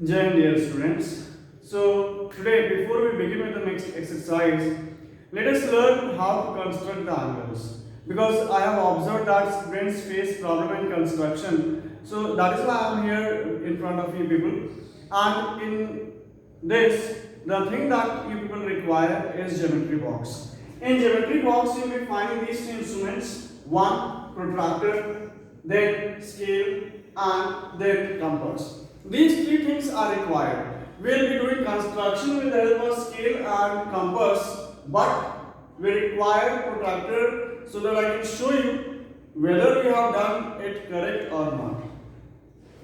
Jai Hind, dear students. So today, before we begin with the next exercise, let us learn how to construct the angles. Because I have observed that students face problem in construction. So that is why I am here in front of you people. And in this, the thing that you people require is geometry box. In geometry box, you will be finding these two instruments: one protractor, then scale, and then compass. These three things are required. We will be doing construction with the help of scale and compass, but we require protractor so that I can show you whether we have done it correct or not.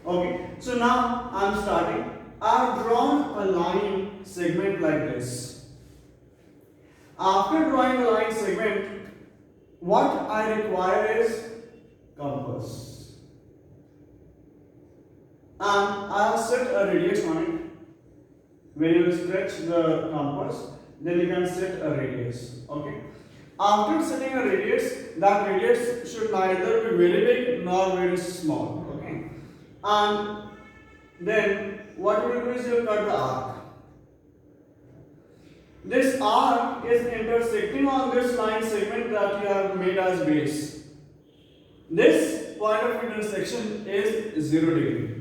Okay, so now I am starting. I have drawn a line segment like this. After drawing a line segment, what I require is compass. And I have set a radius on it. When you stretch the compass, then you can set a radius. Okay. After setting a radius, that radius should neither be very big nor very small. Okay. And then what you will do is you will cut the arc. This arc is intersecting on this line segment that you have made as base. This point of intersection is 0 degree.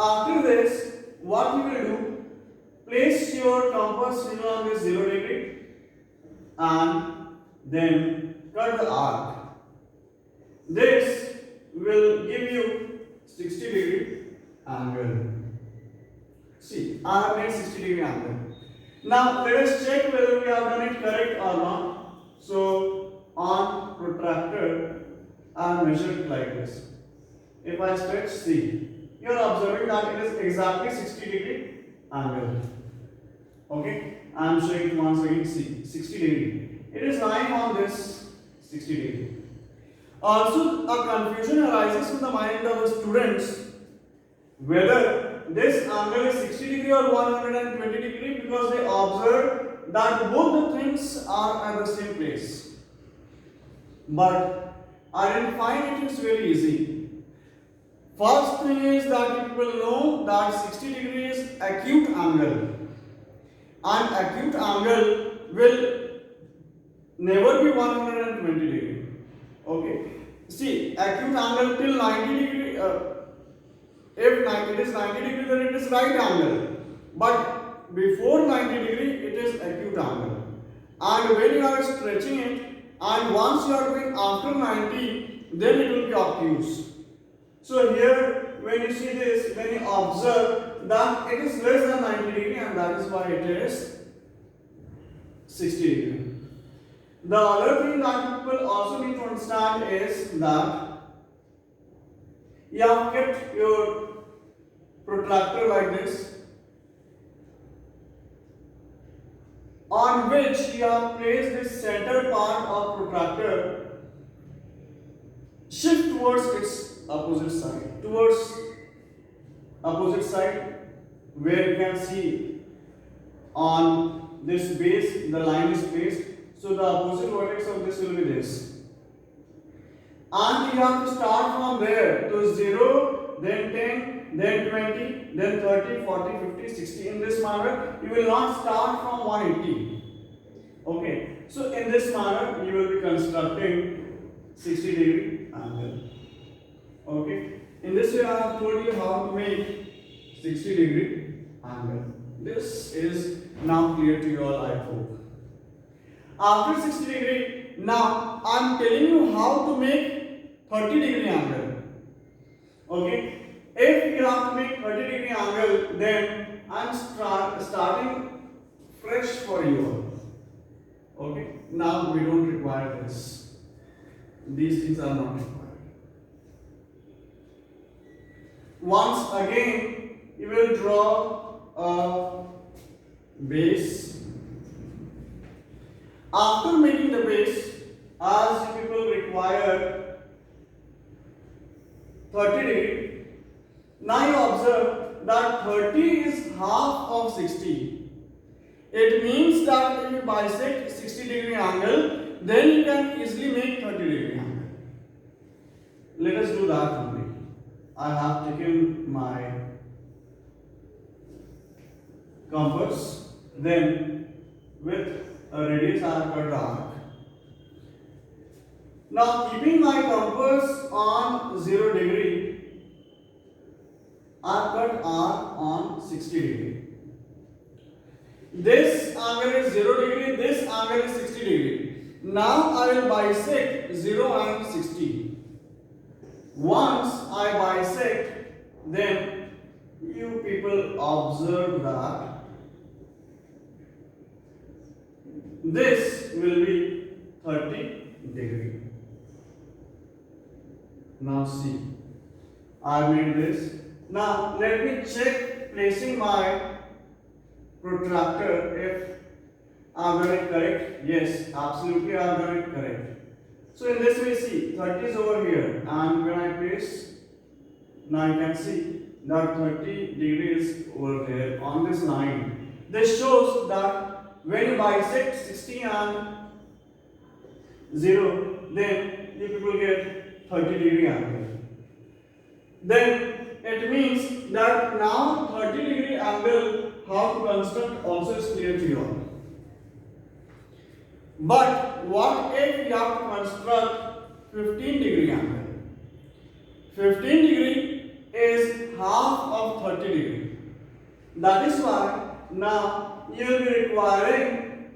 After this, what you will do, place your compass needle on this 0 degree and then cut the arc. This will give you 60 degree angle. See, I have made 60 degree angle. Now let us check whether we have done it correct or not. So on protractor, I measure it like this. If I stretch, see, you are observing that it is exactly 60 degree angle. Okay, I am showing it once again. See, 60 degree. It is lying on this 60 degree. Also, a confusion arises in the mind of the students whether this angle is 60 degree or 120 degree, because they observe that both the things are at the same place. But identifying it is very easy. First thing is that people know that 60 degree is acute angle, and acute angle will never be 120 degree. Okay. See, acute angle till 90 degree. If it is 90 degree, then it is right angle. But before 90 degree, it is acute angle. And when you are stretching it, and once you are doing after 90, then it will be obtuse. So here, when you see this, when you observe that it is less than 90 degree, and that is why it is 60 degree. The other thing that people also need to understand is that you have kept your protractor like this, on which you have placed this center part of protractor. Shift towards its opposite side, where you can see on this base the line is placed. So the opposite vertex of this will be this, and you have to start from there to 0, then 10, then 20, then 30, 40, 50, 60. In this manner, you will not start from 180. Okay, so in this manner you will be constructing 60 degree angle. Okay, in this way I have told you how to make 60 degree angle. This is now clear to you all, I hope. After 60 degree, now I am telling you how to make 30 degree angle. Okay, if you have to make 30 degree angle, then I am starting fresh for you all. Okay, now we don't require this. These things are not required. Once again, you will draw a base. After making the base, as you people require 30 degree, now you observe that 30 is half of 60. It means that if you bisect 60 degree angle, then you can easily make 30 degree angle. Let us do that only. I have taken my compass, then with a radius I have cut the arc. Now keeping my compass on 0 degree, I have cut arc on 60 degree. This angle is 0 degree, this angle is 60 degree. Now I will bisect 0 and 60. Once I bisect, then you people observe that this will be 30 degree. Now see, I made this. Now let me check placing my protractor if I have done it correct. Yes, absolutely I have done it correct. So in this way, see, 30 is over here, and when I place, now you can see that 30 degrees over there on this line. This shows that when you bisect 60 and 0, then you people get 30 degree angle. Then it means that now 30 degree angle how to construct also is clear to you all. But what if you have to construct 15 degree angle? 15 degree is half of 30 degree. That is why now you will be requiring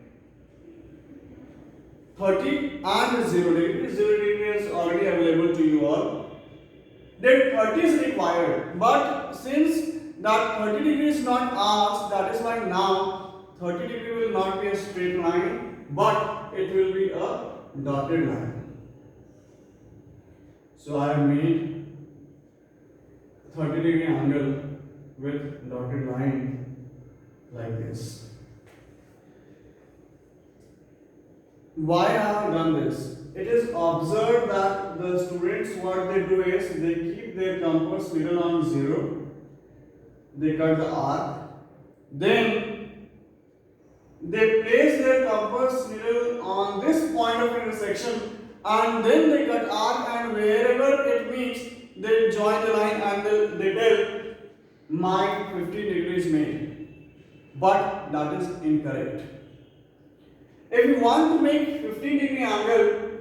30 and 0 degree. 0 degree is already available to you all. Then 30 is required. But since that 30 degree is not asked, that is why now 30 degree will not be a straight line, but it will be a dotted line. So I have made 30 degree angle with dotted line like this. Why I have done this? It is observed that the students, what they do is they keep their compass needle on 0. They cut the arc, then they place their compass needle on this point of intersection, and then they cut arc, and wherever it meets, they join the line and they tell my 15 degrees made. But that is incorrect. If you want to make 15 degree angle,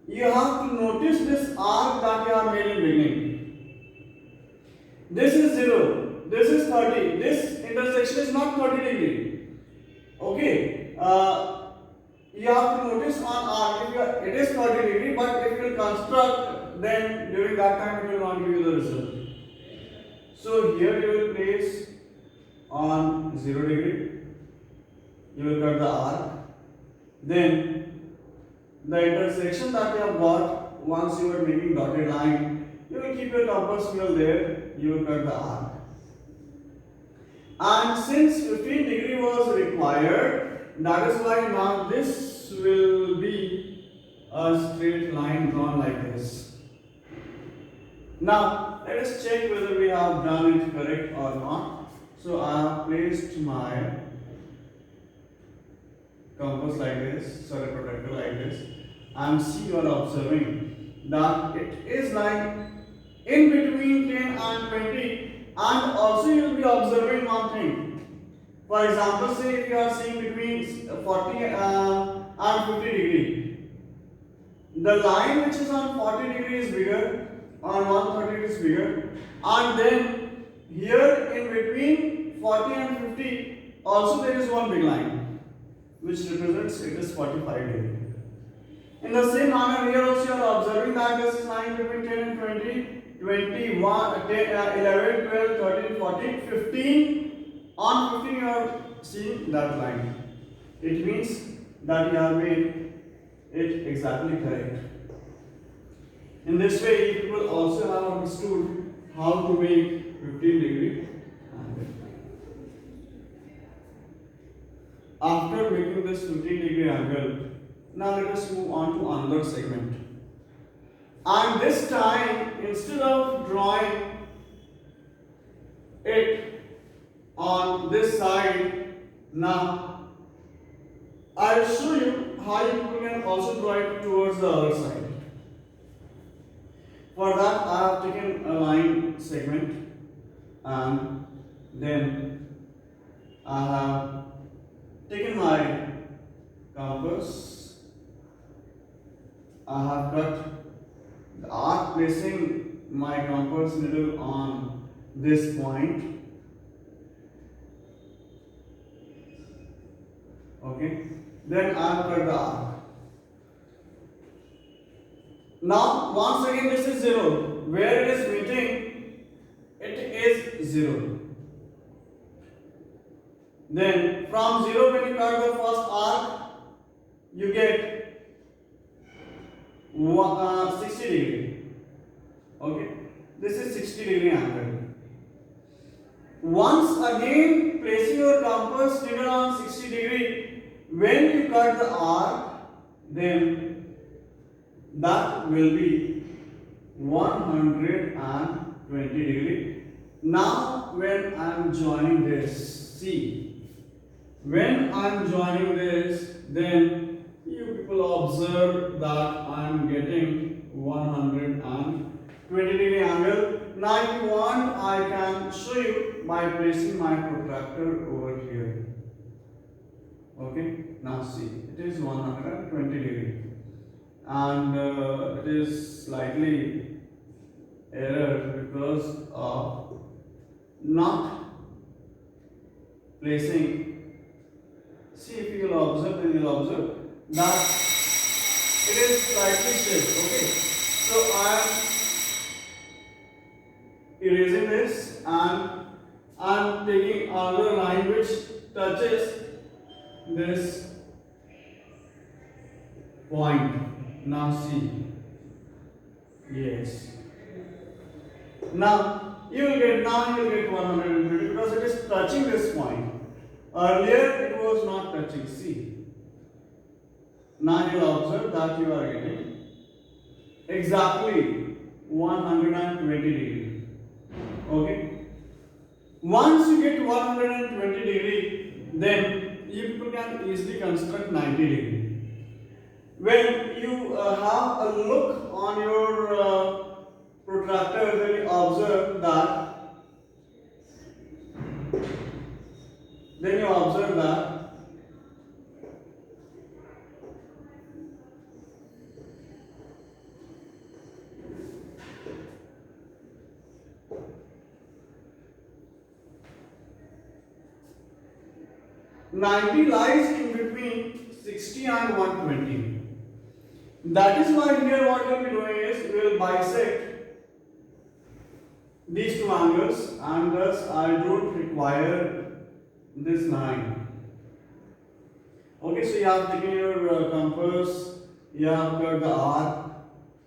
you have to notice this arc that you have made in beginning. This is 0. This is 30. This intersection is not 30 degree. Okay. You have to notice on arc, it is 30 degree, but if you will construct, then during that time it will not give you the result. So here you will place on 0 degree. You will cut the arc. Then the intersection that you have got, once you are making dotted line, you will keep your compass needle there. You will cut the arc. And since 15 degree was required, that is why now this will be a straight line drawn like this. Now let us check whether we have done it correct or not. So I have placed my compass like this, sorry, protractor like this, and see, you are observing that it is like in between 10 and 20. And also you will be observing one thing. For example, say if you are seeing between 40 and 50 degree, the line which is on 40 degree is bigger, on 130 is bigger, and then here in between 40 and 50 also there is one big line which represents it is 45 degree. In the same manner here also you are observing that this line between 10 and 20, 21, 10, 11, 12, 13, 14, 15. On 15 you are seeing that line. It means that you have made it exactly correct. In this way, you will also have understood how to make 15 degree angle. After making this 15 degree angle, now let us move on to another segment. And this time, instead of drawing it on this side, now I'll show you how you can also draw it towards the other side. For that, I have taken a line segment and then I have taken my compass. I have cut the arc, placing my compass needle on this point. Okay. Then I have cut the arc. Now, once again, this is 0. Where it is meeting, it is 0. Then, from 0, when you cut the first arc, you get 60 degree. Okay, this is 60 degree angle. Once again, placing your compass needle on 60 degree, when you cut the arc, then that will be 120 degree. Now when I am joining this, see, when I am joining this, then you people observe that I am getting 120 degree angle. Now if you want, I can show you by placing my protractor over here. Okay, now see, it is 120 degree. And it is slightly error because of not placing. See, if you will observe, then you will observe that it is slightly shaped. Okay, so I am erasing this and I am taking another line which touches this point. Now see, yes. Now you will get 120 because it is touching this point. Earlier it was not touching. See. Now you will observe that you are getting exactly 120 degree. Okay. Once you get 120 degree, then you people can easily construct 90 degree. When you have a look on your protractor, then you observe that. Then you observe that. "90 lies in between 60 and 120. That is why here what we will be doing is we will bisect these two angles, and thus I don't require this line. Okay, so you have taken your compass, you have cut the arc,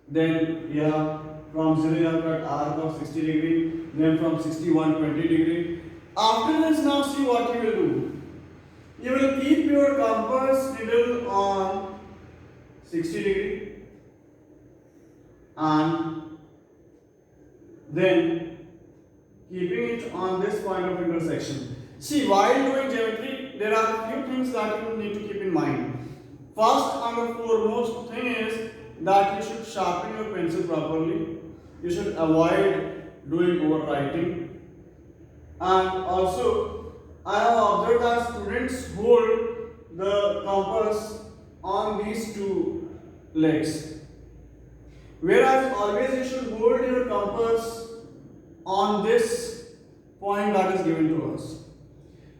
then you have from 0 you have cut arc of 60 degree, then from 60 120 degree. After this, now see what you will do. You will keep your compass needle on 60 degree and then keeping it on this point of intersection. See, while doing geometry, there are a few things that you need to keep in mind. First and the foremost thing is that you should sharpen your pencil properly. You should avoid doing overwriting. And also, I have observed that students hold the compass on these two legs, whereas always you should hold your compass on this point that is given to us.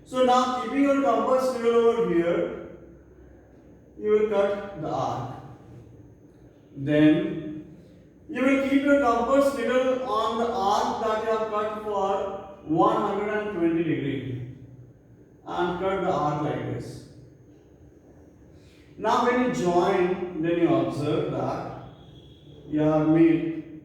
So now, keeping your compass needle over here, you will cut the arc. Then you will keep your compass needle on the arc that you have cut for 120 degree and cut the arc like this. Now when you join, then you observe that you have made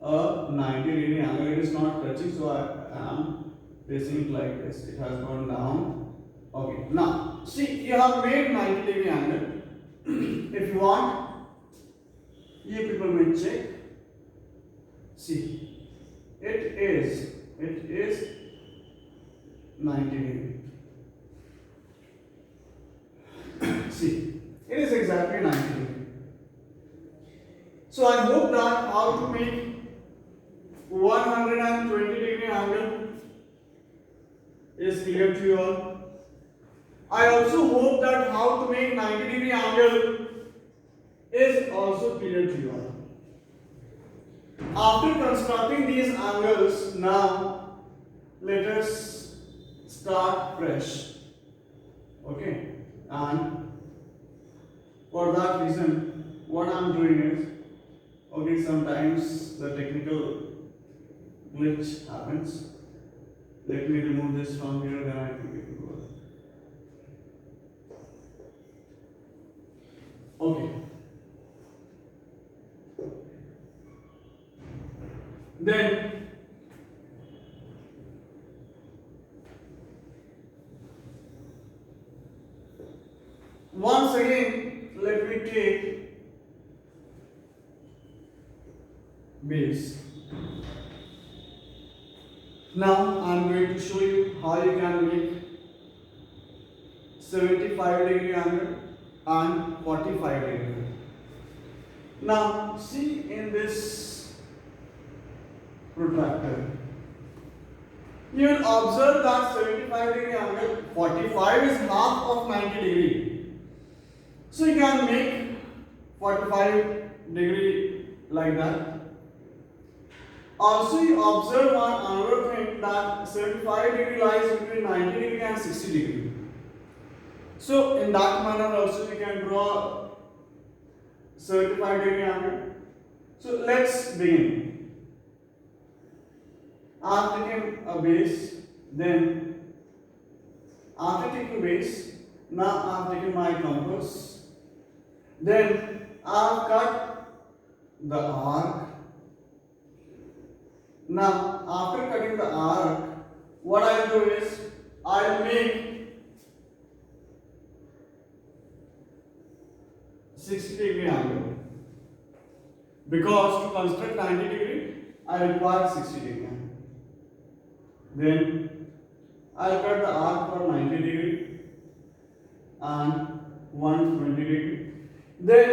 a 90 degree angle. It is not touching, so I am placing it like this. It has gone down. Okay. Now see, you have made 90 degree angle. If you want, you people may check. See, it is 90 degree. See, it is exactly 90 degree. So I hope that how to make 120 degree angle is clear to you all. I also hope that how to make 90-degree angle is also clear to you all. After constructing these angles, now let us start fresh. Okay, and for that reason, what I am doing is, okay, sometimes the technical glitch happens. Let me remove this from here, then I can get it over. Okay. Then once again, let me take base. Now I am going to show you how you can make 75-degree angle and 45-degree. Now see in this protractor, you will observe that 75-degree angle, 45 is half of 90-degree. So you can make 45-degree like that. Also you observe one another thing, that 75-degree lies between 90-degree and 60-degree. So in that manner also we can draw 75-degree angle. So let's begin. I have taken a base, then after taking base, now I have taken my compass, then I have cut the arc. Now after cutting the arc, what I will do is I will make 60-degree angle, because to construct 90-degree I require 60-degree angle. Then I will cut the arc for 90-degree and 120-degree. Then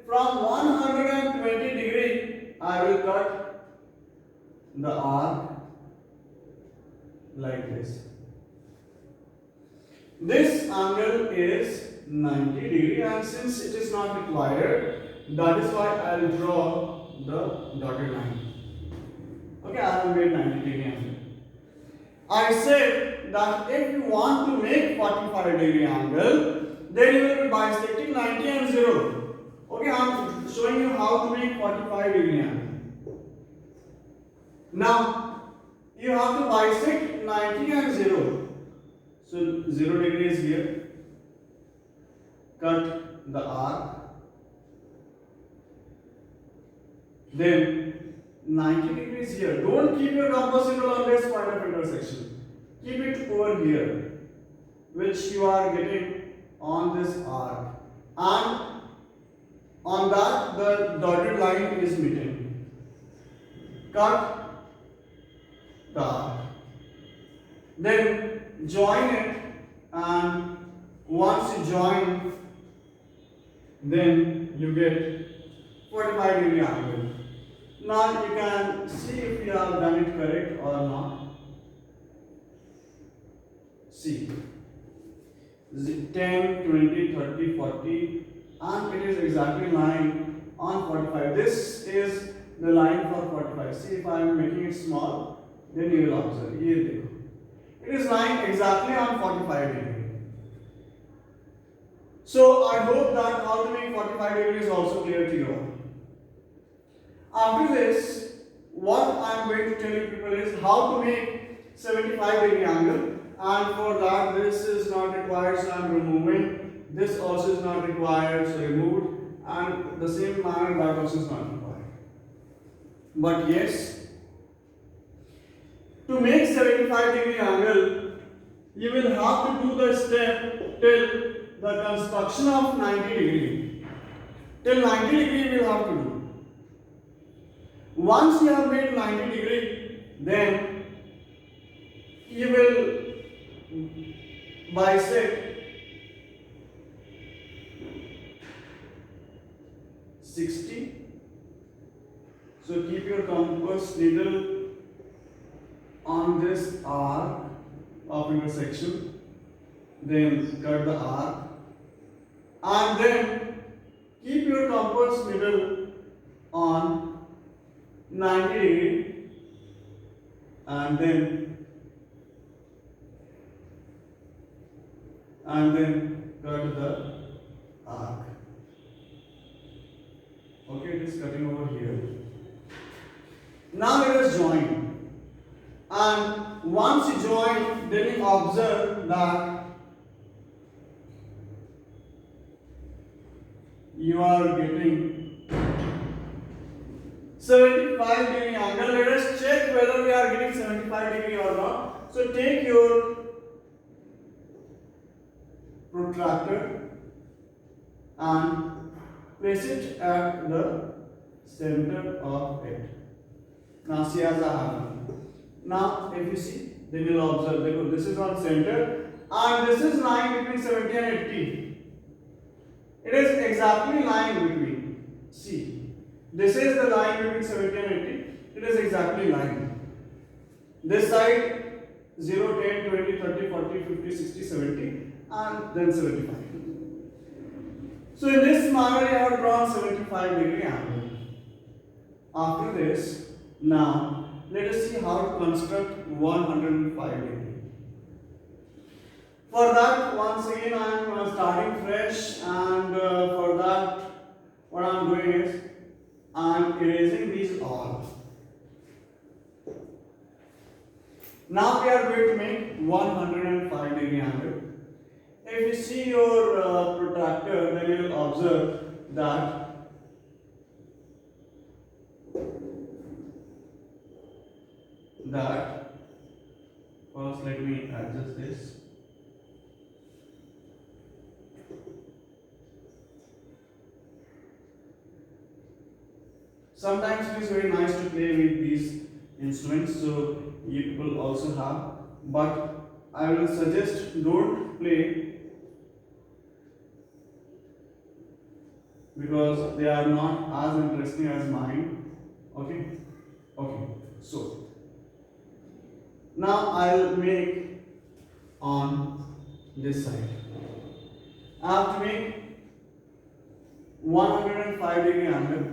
from 120-degree I will cut the arc like this. This angle is 90-degree, and since it is not required, that is why I will draw the dotted line. Okay, I have made 90-degree angle. I said that if you want to make 45-degree angle, then you will be bisecting 90 and 0. Okay, I am showing you how to make 45-degree angle. Now you have to bisect 90 and 0. So 0 degree is here. Cut the arc. Then 90 degrees here. Don't keep your compass needle on this point of intersection. Keep it over here, which you are getting on this arc. And on that, the dotted line is meeting. Cut the arc. Then join it, and once you join, then you get 45-degree angle. Now you can see if you have done it correct or not. See, 10, 20, 30, 40, and it is exactly lying on 45. This is the line for 45. See, if I am making it small, then you will observe. It is lying exactly on 45 degree. So I hope that how to make 45 degree is also clear to you. After this, what I am going to tell you people is how to make 75-degree angle, and for that this is not required, so I am removing. This also is not required, so removed, and the same manner that also is not required. But yes, to make 75-degree angle, you will have to do the step till the construction of 90 degree. Till 90 degree you will have to do. Once you have made 90 degree, then you will bisect 60. So keep your compass needle on this arc of of intersection, then cut the arc, and then keep your compass needle on 90 degree, and then cut the arc. Okay, it is cutting over here. Now let us join. And once you join, then you observe that you are getting 75 degree angle. Let us check whether we are getting 75 degree or not. So take your protractor and place it at the center of it. Now see as I have. Now if you see, then you will observe that this is on center and this is lying between 70 and 80. It is exactly lying between. See, this is the line between 70 and 80. It is exactly lying. This side 0, 10, 20, 30, 40, 50, 60, 70 and then 75. So in this manner I have drawn 75 degree angle. After this, now let us see how to construct 105 degree. For that, once again I am starting fresh, and for that what I am doing is I am erasing these all. Now we are going to make 105 degree angle. If you see your protractor, then you will observe that first let me adjust this. Sometimes it is very nice to play with these instruments, so you people also have, but I will suggest don't play because they are not as interesting as mine. Okay, so now I will make on this side. I have to make 105 degree angle,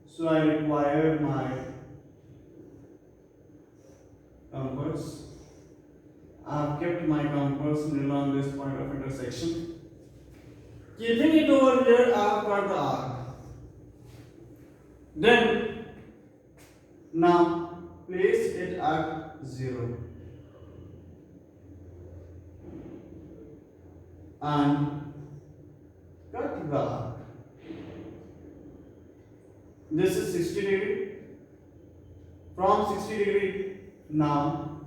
so I require my compass. I have kept my compass needle on this point of intersection. Keeping it over here, I have got the arc. Then, now place it at 0 and cut the arc. This is 60 degree. From 60 degree, now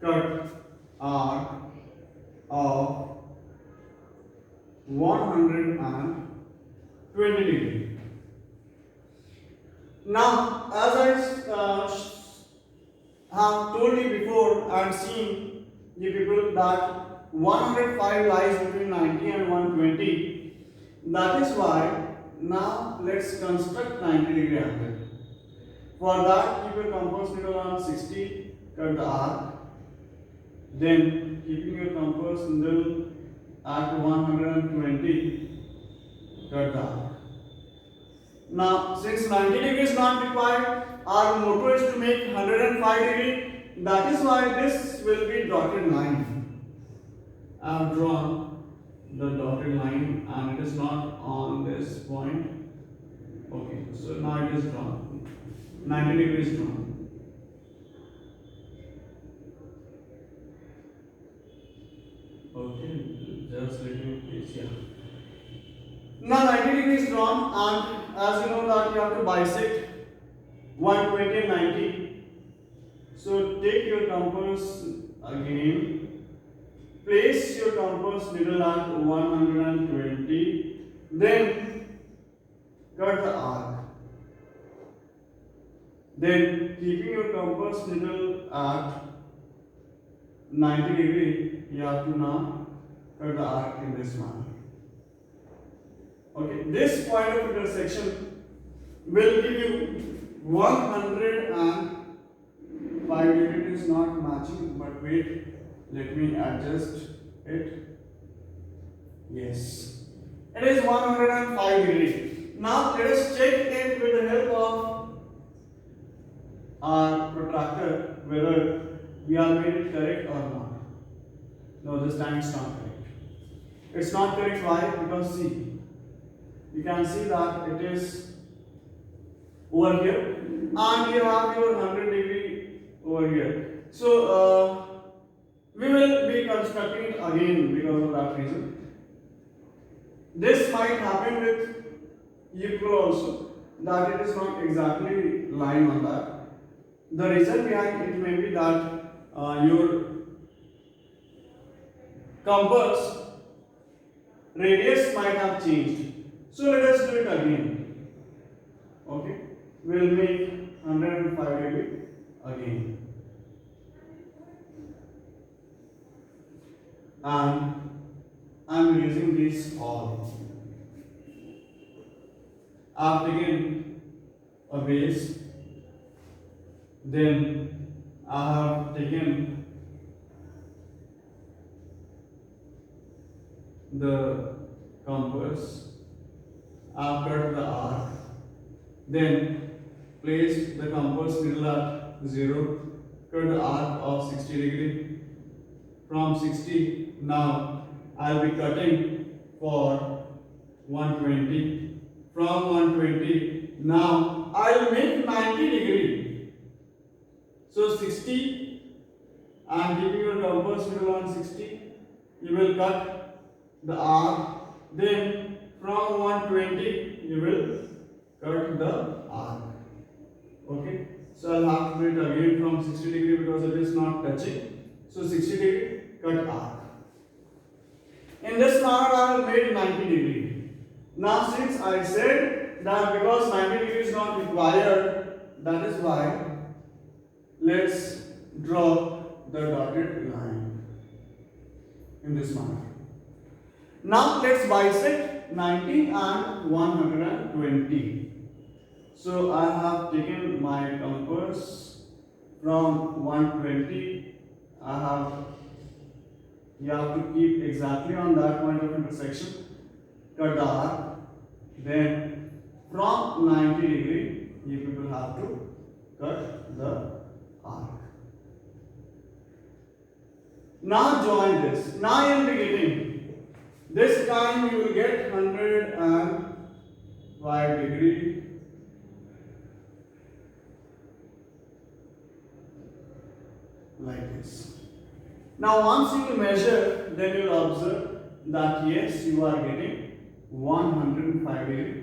cut arc of 120 degree. Now, as I have told you before and seen you people that 105 lies between 90 and 120. That is why now let's construct 90 degree angle. For that, keep your compass needle on 60, cut the arc. Then, keeping your compass needle at 120, cut the arc. Now, since 90 degree is not required, our motto is to make 105 degree. That is why this will be dotted line. I have drawn the dotted line and it is not on this point. Okay, so now it is drawn. 90 degree is drawn. Okay, just let me please, yeah. Now 90 degree is drawn, and as you know that you have to bisect 120 and 90. So take your compass again, place your compass needle at 120, then cut the arc. Then keeping your compass needle at 90 degree, you have to now cut the arc in this manner. Okay, this point of intersection will give you 105 degree. It is not matching, but wait, Let me adjust it. Yes, it is 105 degree. Now let us check it with the help of our protractor whether we are made it correct or not. No, this time it's not correct. It's not correct. Why? Because see, you can see that it is over here, and you have your 100 degree over here. So we will be constructing it again because of that reason. This might happen with equal also, that it is not exactly lying on that. The reason behind it may be that your compass radius might have changed. So let us do it again. Okay, we'll make 105 degree again. And I'm using this all. I've taken a base, then I have taken the compass, I've cut the arc, then placed the compass needle at 0, cut the arc of 60 degree. From 60, now I'll be cutting for 120. From 120, now I'll make 90 degree. So 60, and keeping your compass needle on 60, you will cut the arc. Then from 120, you will cut the arc. Okay. So I'll have to do it again from 60 degree because it is not touching. So 60 degree, cut arc. In this manner, I have made 90 degree. Now, since I said that because 90 degree is not required, that is why let's draw the dotted line in this manner. Now, let's bisect 90 and 120. So, I have taken my compass from 120. You have to keep exactly on that point of intersection. Cut the arc. Then from 90 degree, you people have to cut the arc. Now join this. Now you will be getting, this time you will get 105 degree. Like this. Now once you measure, then you will observe that yes, you are getting 105 degree